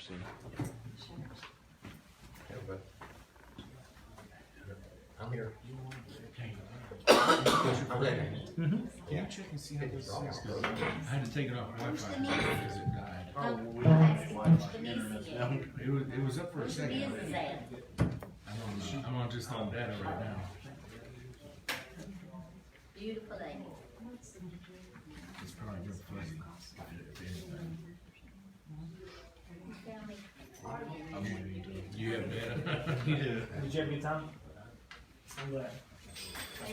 see. I'm here. Can you check and see how this is? 'Cause I had to take it off Wi-Fi because it died. It was up for a second. I'm on just on data right now. Beautiful lady. It's probably real fuzzy. If anything. I'm waiting to. You have data? Did you have a good time? I'm glad.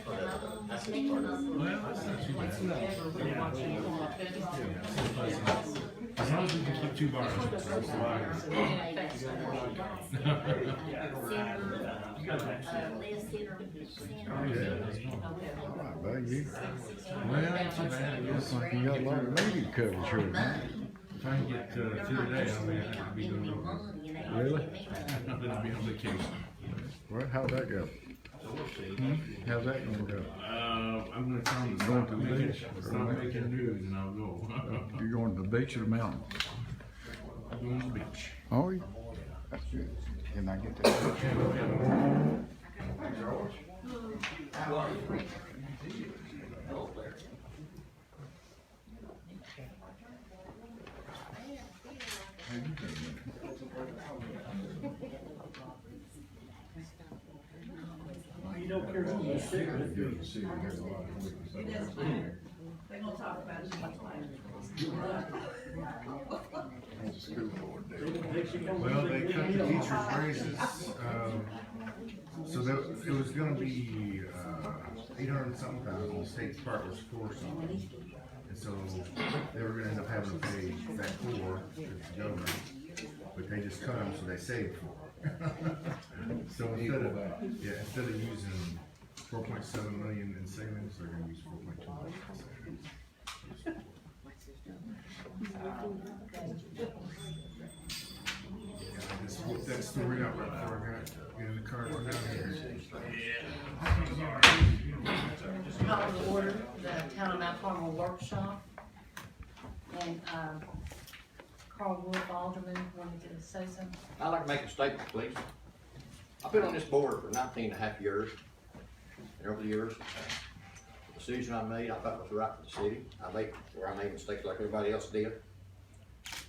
Well, that's not too bad. As long as we can keep 2 bars. That's why. Alright, bud, you, Well, not too bad. looks like you got a lot of media coverage here tonight. If I can get through today, I'll be doing it. Really? Then I'll be on vacation. Well, how'd that go? How's that gonna go? I'm gonna tell them to Going stop to the making, beach? stop making news and I'll go. You going to the beach or the mountain? I'm going to the beach. Oh, yeah. That's good. Can I get that? You don't care who was sick with you. Good to see you. There's a lot of witnesses. They're gonna talk about it next time. It's a school board deal. Well, they cut the teachers' raises, so it was gonna be, 800 and something thousand, the state part was 4 something. And so they were gonna end up having to pay that 4 to the government, but they just cut them, so they saved 4. So instead of using 4.7 million in savings, they're gonna use 4.2 million in savings. Yeah, I just whipped that story out right before I got in the car going down here. Call to order the Town of Mount Carmel workshop. And, Carl Wolf, Alderman, wanted to say something. I'd like to make a statement, please. I've been on this board for 19 and a half years. And over the years, the decision I made, I thought was right for the city. I made mistakes like everybody else did.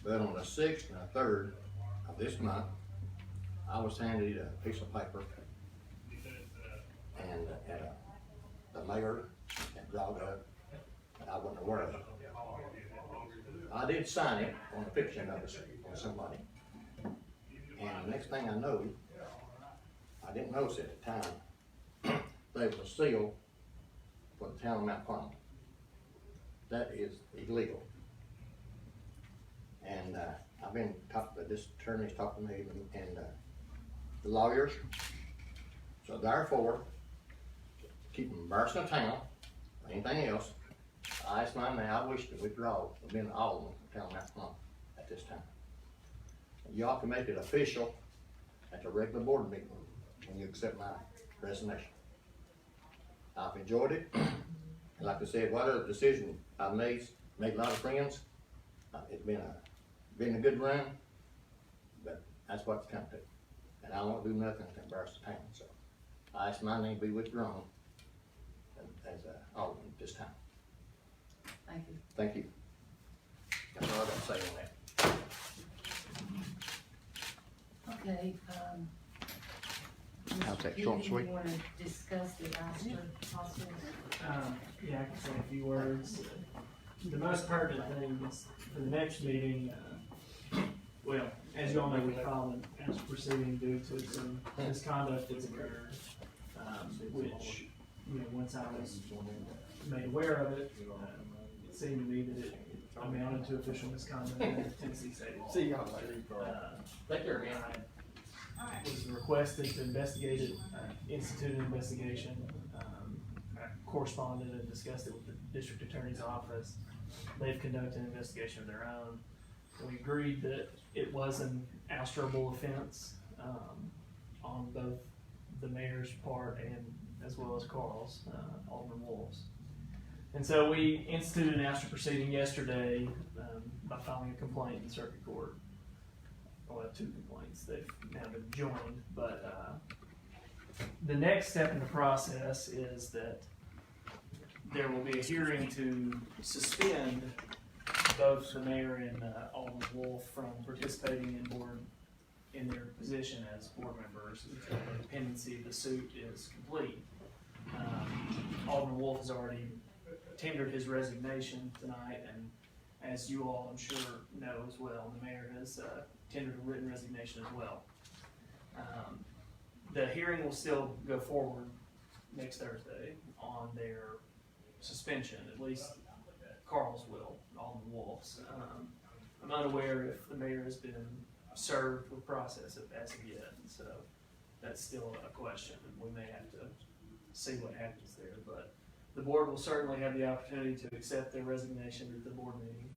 But on the 6th and the 3rd of this month, I was handed a piece of paper and the mayor had drawn up, and I wasn't aware of it. I did sign it on a picture notice on somebody. And the next thing I know, I didn't notice it at the time, there was a seal for the town of Mount Carmel. That is illegal. And I've been talking to this attorney's talking to me and the lawyers. So therefore, keep embarrassing the town or anything else, I ask mine now, I wish to withdraw from being an alderman from town of Mount Carmel at this time. Y'all can make it official at the regular board meeting when you accept my resignation. I've enjoyed it. And like I said, whatever decision I've made a lot of friends. It's been a good run, but that's what it's come to. And I won't do nothing to embarrass the town, so I ask my name to be withdrawn as an alderman at this time. Thank you. Thank you. That's all I got to say on that. Okay, How's that, Mr. short and Kennedy, sweet? you wanna discuss the ouster process? Yeah, I can say a few words. The most pertinent thing is for the next meeting, well, as you all know, we filed an ouster proceeding due to some misconduct that's occurred, which, you know, once I was made aware of it, it seemed to me that it amounted to official misconduct in the Tennessee State law. See y'all later. Take care, man. I was requested to investigate it, institute an investigation. I corresponded and discussed it with the district attorney's office. They've conducted an investigation of their own. We agreed that it was an ousterable offense, on both the mayor's part and as well as Carl's, Alderman Wolf's. And so we instituted an ouster proceeding yesterday, by filing a complaint in circuit court. Well, 2 complaints. They've now been joined, but the next step in the process is that there will be a hearing to suspend both the mayor and Alderman Wolf from participating in their position as board members until the pendency of the suit is complete. Alderman Wolf has already tendered his resignation tonight, and as you all, I'm sure, know as well, the mayor has tendered a written resignation as well. The hearing will still go forward next Thursday on their suspension, at least Carl's will, Alderman Wolf's. I'm unaware if the mayor has been served with process as of yet, so that's still a question, and we may have to see what happens there, but the board will certainly have the opportunity to accept their resignation at the board meeting.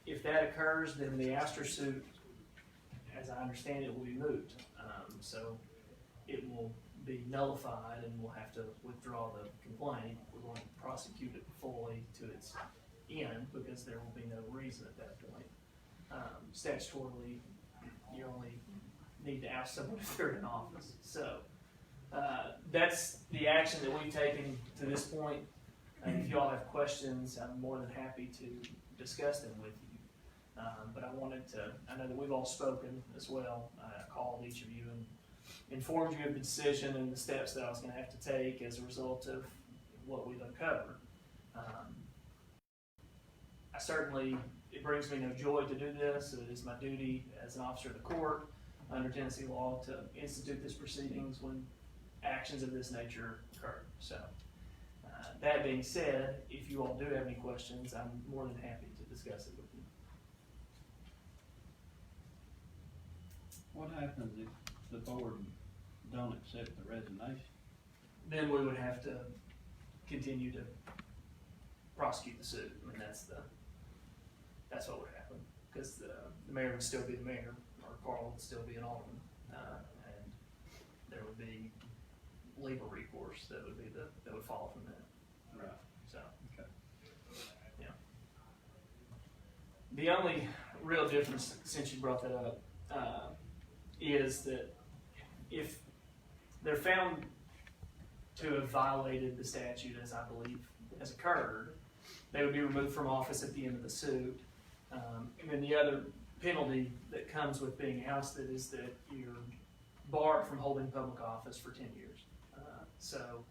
If that occurs, then the ouster suit, as I understand it, will be moot. So it will be nullified and we'll have to withdraw the complaint. We won't prosecute it fully to its end because there will be no reason at that point. Statutorily, you only need to oust someone if they're in office. So that's the action that we've taken to this point. If you all have questions, I'm more than happy to discuss them with you. But I know that we've all spoken as well. I called each of you and informed you of the decision and the steps that I was going to have to take as a result of what we've uncovered. It brings me no joy to do this. It is my duty as an officer of the court under Tennessee law to institute these proceedings when actions of this nature occur. So, that being said, if you all do have any questions, I'm more than happy to discuss it with you. What happens if the board don't accept the resignation? Then we would have to continue to prosecute the suit. I mean, that's what would happen, because the mayor would still be the mayor, or Carl would still be an alderman, and there would be legal recourse that would follow from that. Right. So, Okay. yeah. The only real difference, since you brought that up, is that if they're found to have violated the statute, as I believe has occurred, they would be removed from office at the end of the suit. And then the other penalty that comes with being ousted is that you're barred from holding public office for 10 years. So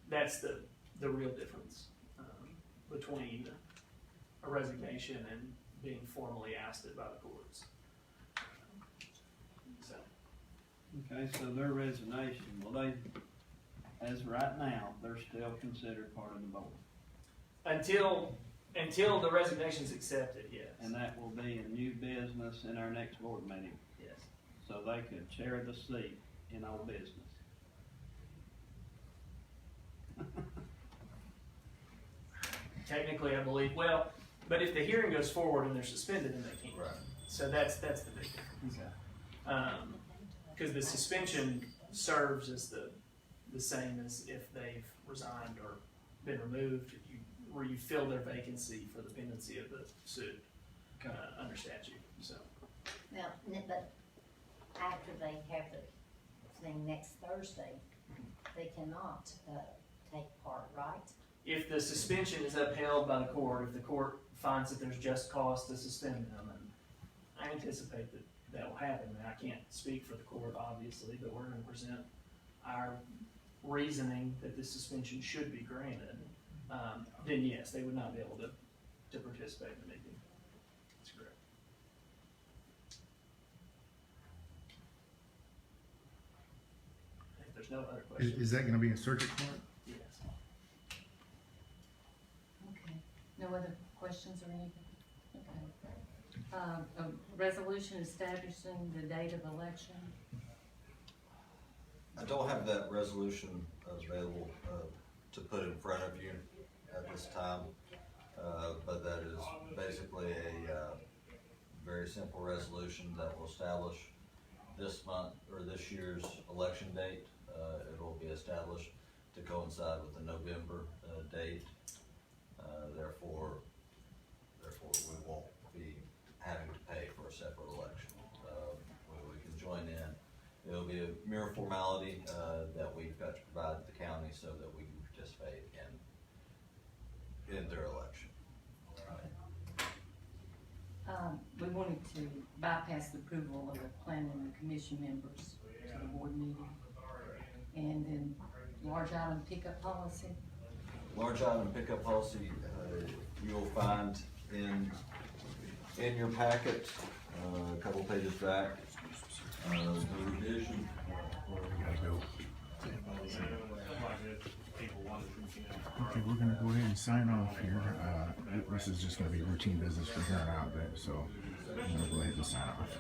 that's the real difference between a resignation and being formally ousted by the courts. Okay, so their resignation, well, they, as right now, they're still considered part of the board. Until the resignation is accepted, yes. And that will be a new business in our next board meeting. Yes. So they could chair the seat in old business. Technically, I believe, well, but if the hearing goes forward and they're suspended, then they can't. Right. So that's the big difference. Okay. Because the suspension serves as the same as if they've resigned or been removed, where you fill their vacancy for the pendency of the suit under statute. So Now, but after they have the thing next Thursday, they cannot take part, right? if the suspension is upheld by the court, if the court finds that there's just cause to suspend them, and I anticipate that will happen. And I can't speak for the court, obviously, but we're going to present our reasoning that this suspension should be granted. Then yes, they would not be able to participate in the meeting. That's correct. If there's no other questions. Is that gonna be in circuit court? Yes. Okay, no other questions or anything? Okay. A resolution establishing the date of election. I don't have that resolution available to put in front of you at this time, but that is basically a very simple resolution that will establish this month or this year's election date. It will be established to coincide with the November date. Therefore, we won't be having to pay for a separate election mere formality, that we've got to provide to the county so that we can participate in their election. We wanted to bypass the approval of the planning and commission members to the board meeting. And then large item pickup policy. Large item pickup policy, you'll find in your packet, a couple pages back, the revision. Okay, we're gonna go ahead and sign off here. This is just gonna be routine business from here on out, so we're gonna go ahead and sign off.